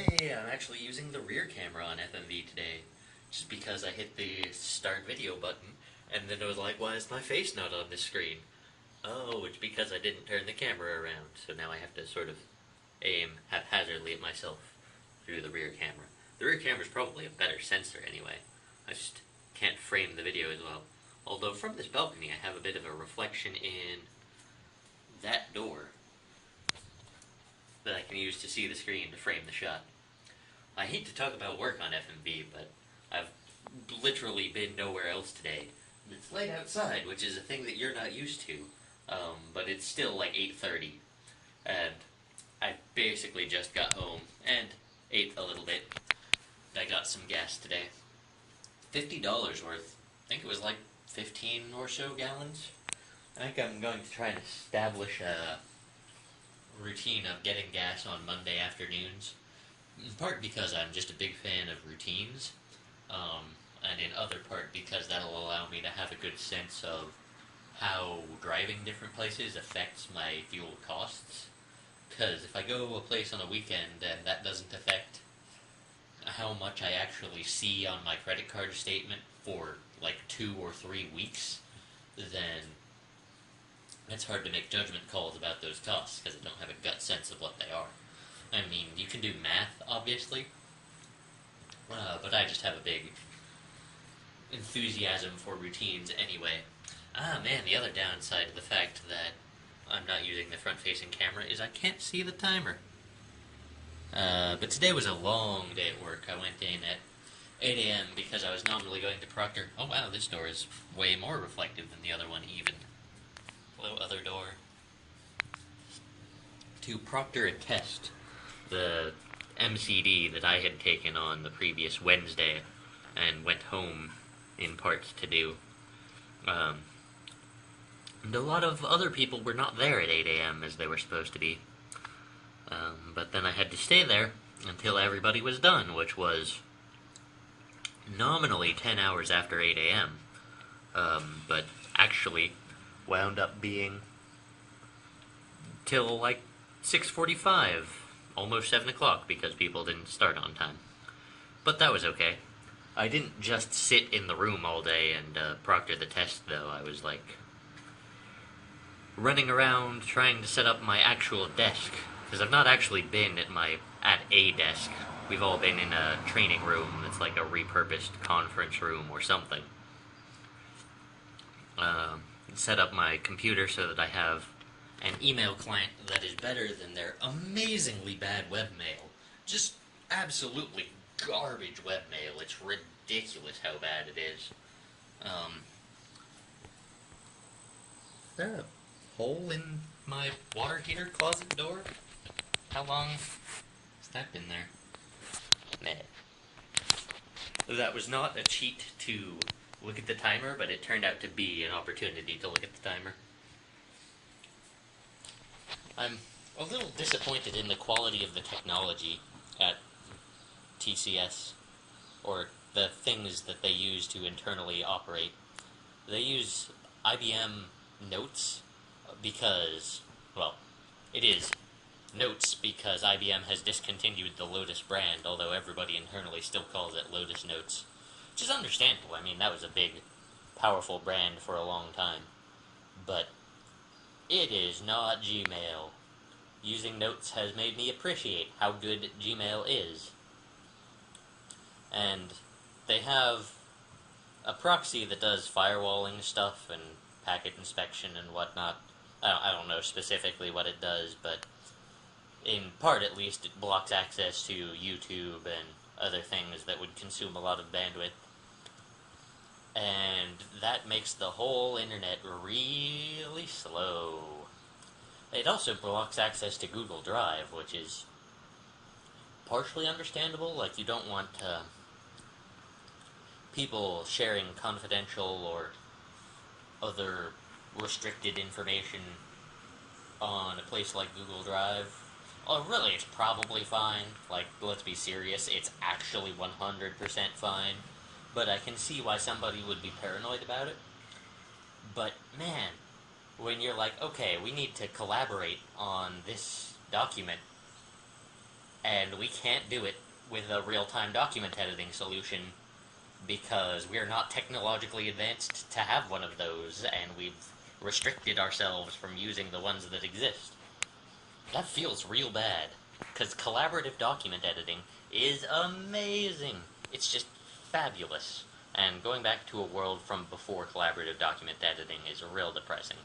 Hey, I'm actually using the rear camera on FMV today, just because I hit the start video button, and then it was like, why is my face not on this screen? Oh, it's because I didn't turn the camera around, so now I have to sort of aim haphazardly at myself through the rear camera. The rear camera is probably a better sensor anyway. I just can't frame the video as well. Although from this balcony I have a bit of a reflection in that door that I can use to see the screen to frame the shot. I hate to talk about work on FMV, but I've literally been nowhere else today. It's late outside, which is a thing that you're not used to, but it's still like 8:30, and I basically just got home and ate a little bit. I got some gas today. $50 worth. I think it was like 15 or so gallons. I think I'm going to try and establish a routine of getting gas on Monday afternoons, in part because I'm just a big fan of routines, and in other part because that'll allow me to have a good sense of how driving different places affects my fuel costs. Because if I go to a place on a weekend and that doesn't affect how much I actually see on my credit card statement for like 2 or 3 weeks, then it's hard to make judgment calls about those costs because I don't have a gut sense of what they are. I mean, you can do math, obviously, but I just have a big enthusiasm for routines anyway. Man, the other downside of the fact that I'm not using the front-facing camera is I can't see the timer. But today was a long day at work. I went in at 8 a.m. because I was nominally going to Proctor. Oh wow, this door is way more reflective than the other one even. Hello, other door. To proctor a test, the MCD that I had taken on the previous Wednesday and went home in part to do. And a lot of other people were not there at 8 a.m. as they were supposed to be. But then I had to stay there until everybody was done, which was nominally 10 hours after 8 a.m. But actually wound up being till like 6:45, almost 7 o'clock, because people didn't start on time. But that was okay. I didn't just sit in the room all day and proctor the test, though. I was like running around trying to set up my actual desk, because I've not actually been at a desk. We've all been in a training room that's like a repurposed conference room or something. Set up my computer so that I have an email client that is better than their amazingly bad webmail. Just absolutely garbage webmail. It's ridiculous how bad it is. Is there a hole in my water heater closet door? How long has that been there? Nah. That was not a cheat to look at the timer, but it turned out to be an opportunity to look at the timer. I'm a little disappointed in the quality of the technology at TCS, or the things that they use to internally operate. They use IBM Notes because, well, it is Notes because IBM has discontinued the Lotus brand, although everybody internally still calls it Lotus Notes. Which is understandable. I mean, that was a big, powerful brand for a long time. But it is not Gmail. Using Notes has made me appreciate how good Gmail is. And they have a proxy that does firewalling stuff and packet inspection and whatnot. I don't know specifically what it does, but in part at least it blocks access to YouTube and other things that would consume a lot of bandwidth. And that makes the whole internet really slow. It also blocks access to Google Drive, which is partially understandable. Like, you don't want people sharing confidential or other restricted information on a place like Google Drive. Oh, really, it's probably fine. Like, let's be serious, it's actually 100% fine. But I can see why somebody would be paranoid about it. But, man, when you're like, okay, we need to collaborate on this document, and we can't do it with a real-time document editing solution because we're not technologically advanced to have one of those, and we've restricted ourselves from using the ones that exist. That feels real bad, because collaborative document editing is amazing. It's just fabulous. And going back to a world from before collaborative document editing is real depressing.